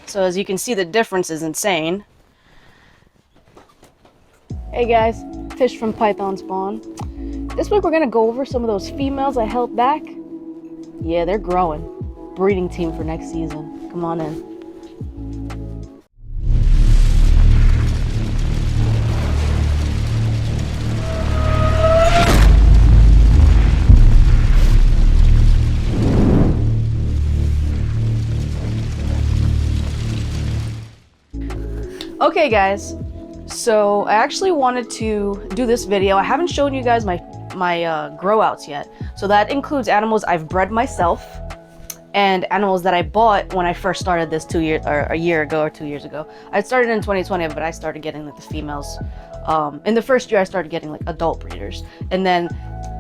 So as you can see, the difference is insane. Hey guys, Fish from Python Spawn. This week we're gonna go over some of those females I held back. Yeah, they're growing. Breeding team for next season. Come on in. Okay guys, so I actually wanted to do this video. I haven't shown you guys my grow outs yet. So that includes animals I've bred myself and animals that I bought when I first started this a year ago or 2 years ago. I started in 2020, but I started getting like the females. In the first year I started getting like adult breeders, and then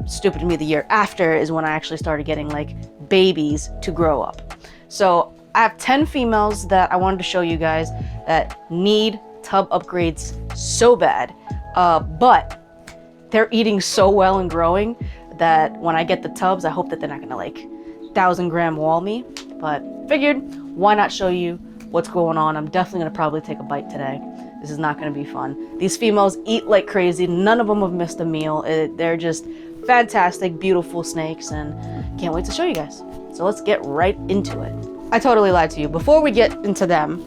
stupid to me, the year after is when I actually started getting like babies to grow up. So I have 10 females that I wanted to show you guys that need tub upgrades so bad, but they're eating so well and growing that when I get the tubs, I hope that they're not gonna like 1,000-gram wall me, but figured why not show you what's going on. I'm definitely gonna probably take a bite today. This is not gonna be fun. These females eat like crazy. None of them have missed a meal. They're just fantastic, beautiful snakes, and can't wait to show you guys. So let's get right into it. I totally lied to you. Before we get into them,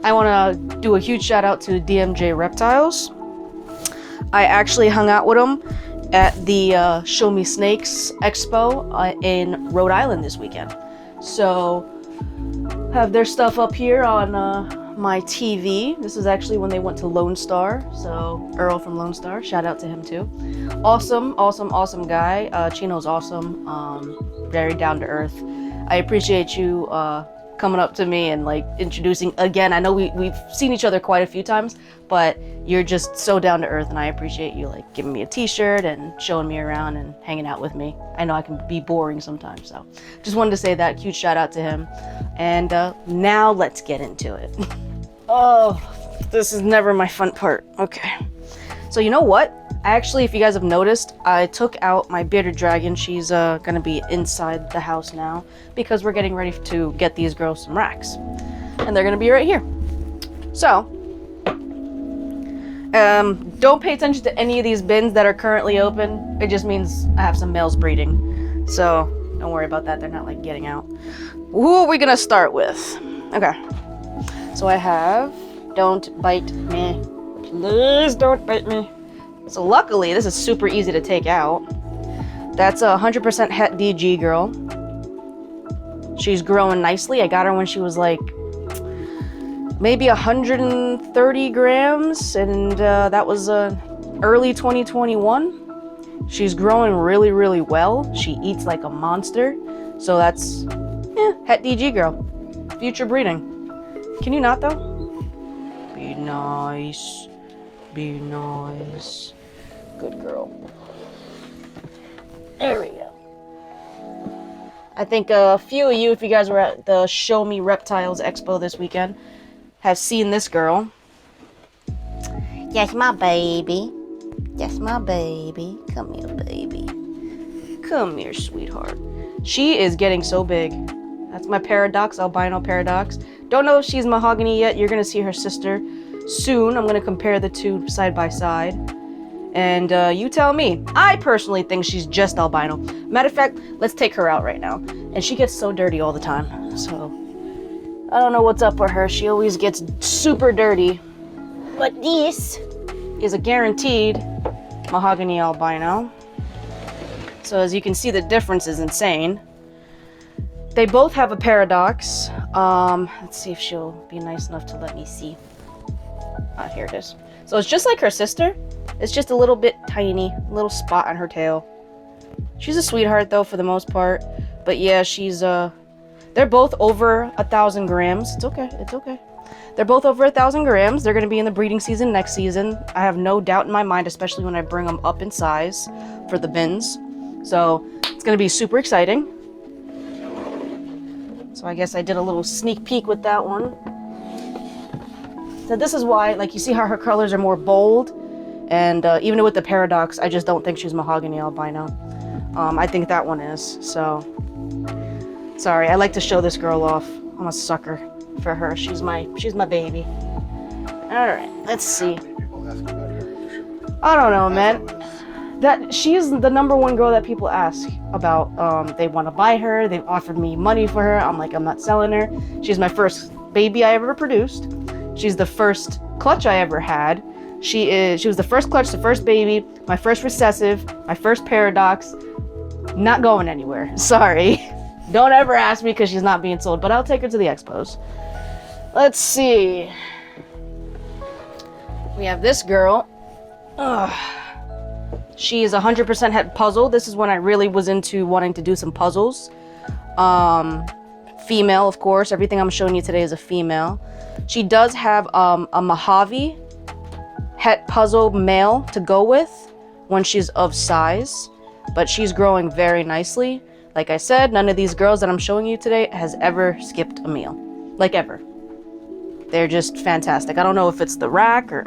I want to do a huge shout out to DMJ Reptiles. I actually hung out with them at the Show Me Snakes Expo in Rhode Island this weekend. So have their stuff up here on my TV. This is actually when they went to Lone Star. So Earl from Lone Star, shout out to him too. Awesome guy. Chino's awesome. Very down to earth. I appreciate you coming up to me and like introducing again. I know we've seen each other quite a few times, but you're just so down to earth, and I appreciate you like giving me a t-shirt and showing me around and hanging out with me. I know I can be boring sometimes, so just wanted to say that. Huge shout out to him. And now let's get into it. Oh, this is never my fun part. Okay, so you know what? Actually, if you guys have noticed, I took out my bearded dragon. She's gonna be inside the house now because we're getting ready to get these girls some racks, and they're gonna be right here. So don't pay attention to any of these bins that are currently open. It just means I have some males breeding, so don't worry about that. They're not like getting out. Who are we gonna start with? Okay, so I have Don't Bite Me. Please don't bite me. So luckily, this is super easy to take out. That's a 100% Het DG girl. She's growing nicely. I got her when she was like maybe 130 grams, and that was early 2021. She's growing really, really well. She eats like a monster. So that's, Het DG girl. Future breeding. Can you not though? Be nice. Be nice. Good girl. There we go. I think a few of you, if you guys were at the Show Me Reptiles Expo this weekend, have seen this girl. Yes, my baby. Yes, my baby. Come here, baby. Come here, sweetheart. She is getting so big. That's my Paradox, albino Paradox. Don't know if she's mahogany yet. You're gonna see her sister soon. I'm gonna compare the two side by side, and you tell me. I personally think she's just albino. Matter of fact, let's take her out right now. And she gets so dirty all the time, so I don't know what's up with her. She always gets super dirty. But this is a guaranteed mahogany albino. So as you can see, the difference is insane. They both have a Paradox. Let's see if she'll be nice enough to let me see. Here it is. So it's just like her sister. It's just a little bit tiny, little spot on her tail. She's a sweetheart though for the most part. But yeah, she's they're both over 1,000 grams. It's okay. It's okay. They're both over 1,000 grams. They're going to be in the breeding season next season. I have no doubt in my mind, especially when I bring them up in size for the bins. So it's going to be super exciting. So I guess I did a little sneak peek with that one. So this is why, like, you see how her colors are more bold, and even with the Paradox, I just don't think she's mahogany albino. I think that one is. So sorry, I like to show this girl off. I'm a sucker. for her. She's my baby. All right, let's see. I don't know, man. That she's the #1 girl that people ask about. They want to buy her. They've offered me money for her. I'm like, I'm not selling her. She's my first baby I ever produced. She's the first clutch I ever had. She was the first clutch, the first baby, my first recessive, my first paradox. Not going anywhere. Sorry. Don't ever ask me because she's not being sold, but I'll take her to the expos. Let's see. We have this girl. Ugh. She is 100% het puzzle. This is when I really was into wanting to do some puzzles. Female, of course. Everything I'm showing you today is a female. She does have a Mojave het puzzle male to go with when she's of size, but she's growing very nicely. Like I said, none of these girls that I'm showing you today has ever skipped a meal. Like ever. They're just fantastic. I don't know if it's the rack or...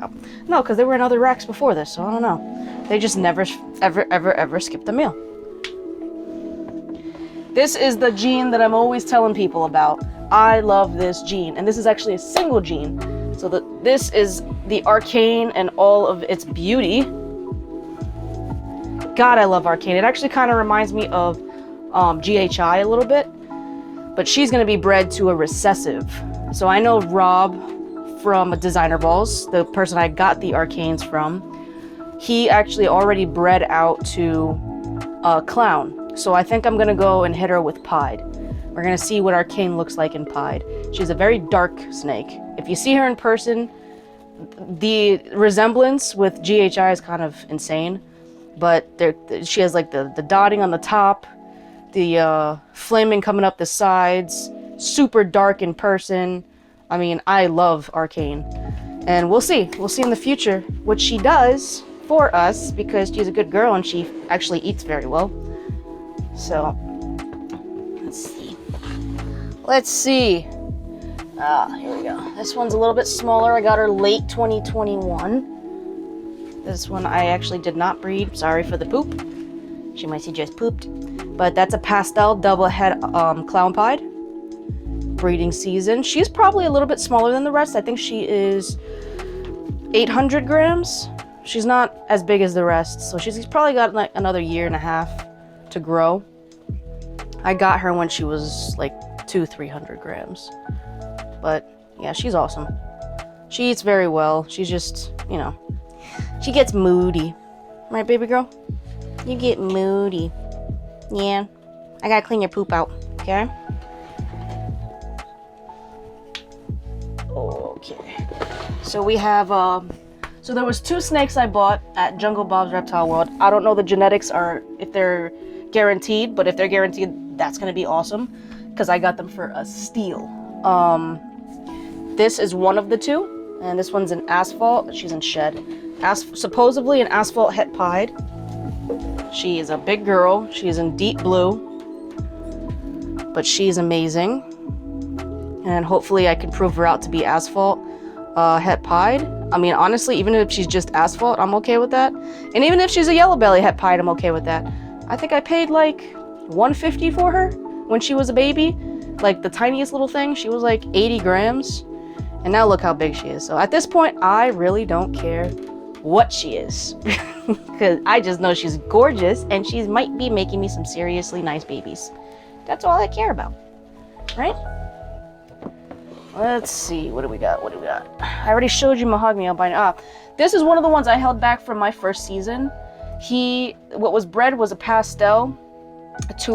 No, because they were in other racks before this, so I don't know. They just never, ever skipped a meal. This is the gene that I'm always telling people about. I love this gene. And this is actually a single gene. So this is the arcane and all of its beauty. God, I love arcane. It actually kind of reminds me of GHI a little bit. But she's going to be bred to a recessive. So I know Rob from Designer Balls, the person I got the arcanes from, he actually already bred out to a clown. So I think I'm going to go and hit her with pied. We're going to see what arcane looks like in pied. She's a very dark snake. If you see her in person, the resemblance with GHI is kind of insane. But she has like the dotting on the top, the flaming coming up the sides, super dark in person. I mean, I love arcane. And we'll see in the future what she does for us, because she's a good girl and she actually eats very well. So let's see. Here we go. This one's a little bit smaller. I got her late 2021. This one I actually did not breed. Sorry for the poop. She might see just pooped. But that's a pastel double head clown pied. Breeding season. She's probably a little bit smaller than the rest. I think she is 800 grams. She's not as big as the rest, so she's probably got like another 1.5 years to grow. I got her when she was like 200-300 grams. But yeah, she's awesome. She eats very well. She's just, you know, she gets moody. Right, baby girl? You get moody. Yeah. I gotta clean your poop out, okay? Okay. So we have, so there was 2 snakes I bought at Jungle Bob's Reptile World. I don't know the genetics are, if they're guaranteed, but if they're guaranteed, that's gonna be awesome, because I got them for a steal. This is one of the 2, and this one's in asphalt. She's in shed. Supposedly an asphalt het pied. She is a big girl. She is in deep blue, but she's amazing. And hopefully I can prove her out to be asphalt het pied. I mean, honestly, even if she's just asphalt, I'm okay with that. And even if she's a yellow belly het pied, I'm okay with that. I think I paid like $150 for her when she was a baby. Like the tiniest little thing. She was like 80 grams. And now look how big she is. So at this point, I really don't care what she is. Because I just know she's gorgeous and she might be making me some seriously nice babies. That's all I care about. Right? Let's see. What do we got? What do we got? I already showed you Mahogany Albino. This is one of the ones I held back from my first season. What was bred was a pastel to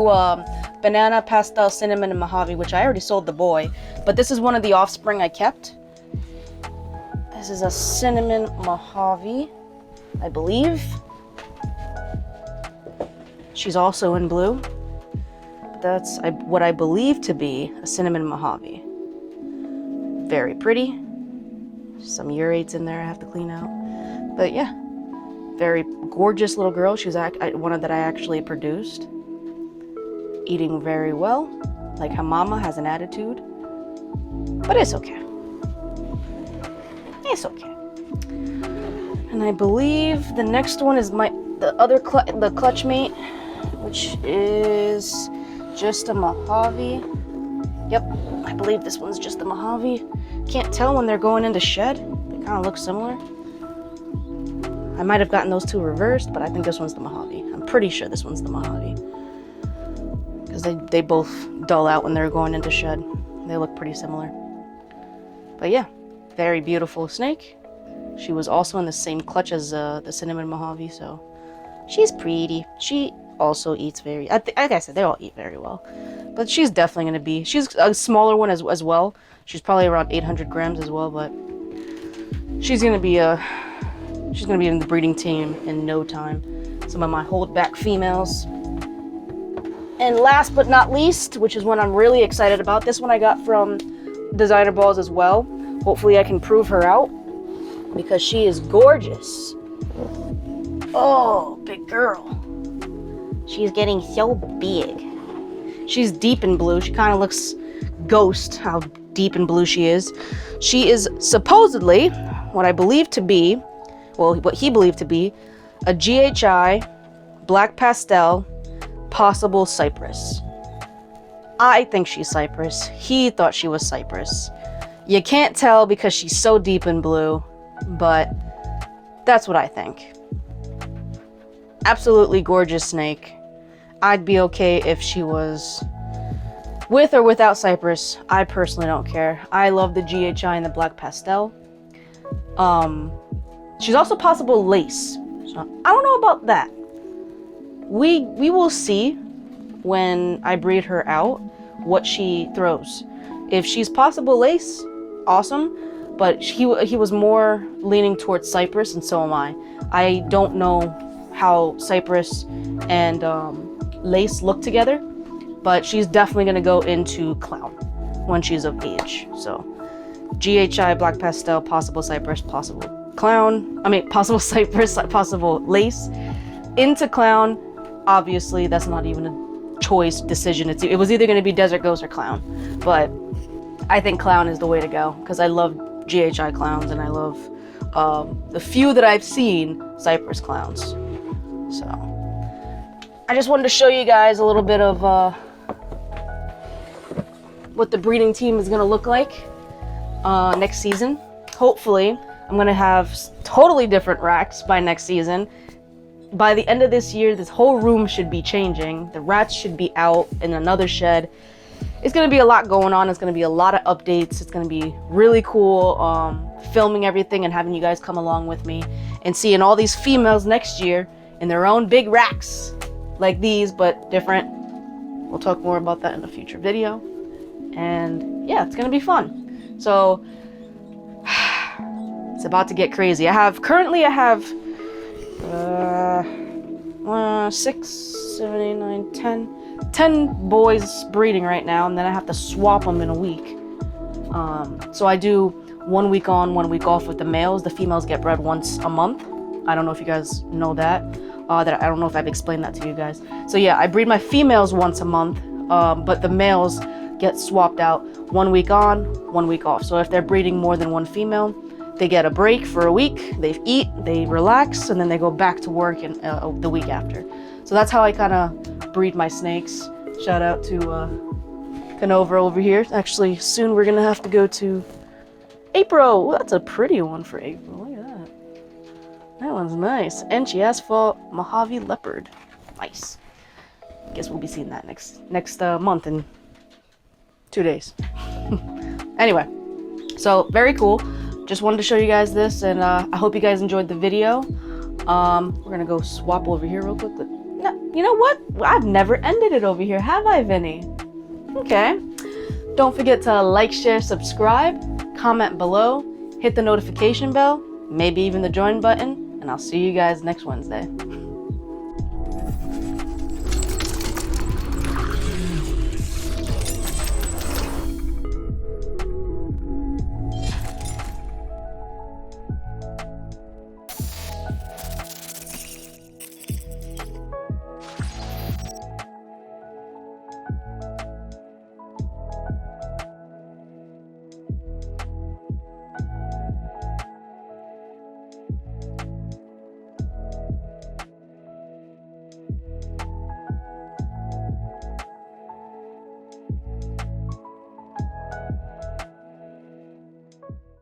banana, pastel, cinnamon, and Mojave, which I already sold the boy. But this is one of the offspring I kept. This is a cinnamon Mojave, I believe. She's also in blue. That's what I believe to be a cinnamon Mojave. Very pretty. Some urates in there I have to clean out. But yeah, very gorgeous little girl. She's one that I actually produced. Eating very well. Like her mama has an attitude. But it's okay. It's okay. And I believe the next one is the clutch mate, which is just a Mojave. Yep, I believe this one's just the Mojave. Can't tell when they're going into shed. They kind of look similar. I might have gotten those two reversed, but I think this one's the Mojave. I'm pretty sure this one's the Mojave. Because they both dull out when they're going into shed. They look pretty similar. But yeah, very beautiful snake. She was also in the same clutch as the cinnamon Mojave, so she's pretty. She also eats very, like I said, they all eat very well. But she's definitely going to be, she's a smaller one as well. She's probably around 800 grams as well, but she's going to be in the breeding team in no time. Some of my holdback females. And last but not least, which is one I'm really excited about, this one I got from Designer Balls as well. Hopefully I can prove her out because she is gorgeous. Oh, big girl. She's getting so big. She's deep in blue. She kind of looks ghost how deep in blue she is. She is supposedly what I believe to be, well, what he believed to be, a GHI, black pastel, possible Cypress. I think she's Cypress. He thought she was Cypress. You can't tell because she's so deep in blue, but that's what I think. Absolutely gorgeous snake. I'd be okay if she was with or without Cypress. I personally don't care. I love the GHI and the black pastel. She's also possible lace. So I don't know about that. We will see when I breed her out what she throws. If she's possible lace, awesome. But he was more leaning towards Cypress, and so am I. I don't know how Cypress and lace look together, but she's definitely going to go into clown when she's of age. So GHI, black pastel, possible Cypress, possible clown. I mean, possible Cypress, possible lace, into clown. Obviously, that's not even a choice decision. It was either going to be desert ghost or clown, but I think clown is the way to go because I love GHI clowns and I love the few that I've seen Cypress clowns. So I just wanted to show you guys a little bit of what the breeding team is going to look like next season. Hopefully, I'm going to have totally different racks by next season. By the end of this year, this whole room should be changing. The rats should be out in another shed. It's going to be a lot going on. It's going to be a lot of updates. It's going to be really cool filming everything and having you guys come along with me and seeing all these females next year in their own big racks like these, but different. We'll talk more about that in a future video. And yeah, it's going to be fun. So it's about to get crazy. I have 6, 7, 8, 9, 10 boys breeding right now, and then I have to swap them in a week. So I do 1 week on, 1 week off with the males. The females get bred once a month. I don't know if you guys know that. I don't know if I've explained that to you guys. So yeah, I breed my females once a month, but the males get swapped out 1 week on, 1 week off. So if they're breeding more than one female, they get a break for a week, they eat, they relax, and then they go back to work the week after. So that's how I kind of breed my snakes. Shout out to Canova over here. Actually, soon we're going to have to go to April. Ooh, that's a pretty one for April. Look at that. That one's nice. Enchi Asphalt Mojave Leopard. Nice. Guess we'll be seeing that next month in 2 days. Anyway, so very cool. Just wanted to show you guys this, and I hope you guys enjoyed the video. We're gonna go swap over here real quick. No, you know what? I've never ended it over here, have I, Vinny? Okay. Don't forget to like, share, subscribe, comment below, hit the notification bell, maybe even the join button, and I'll see you guys next Wednesday.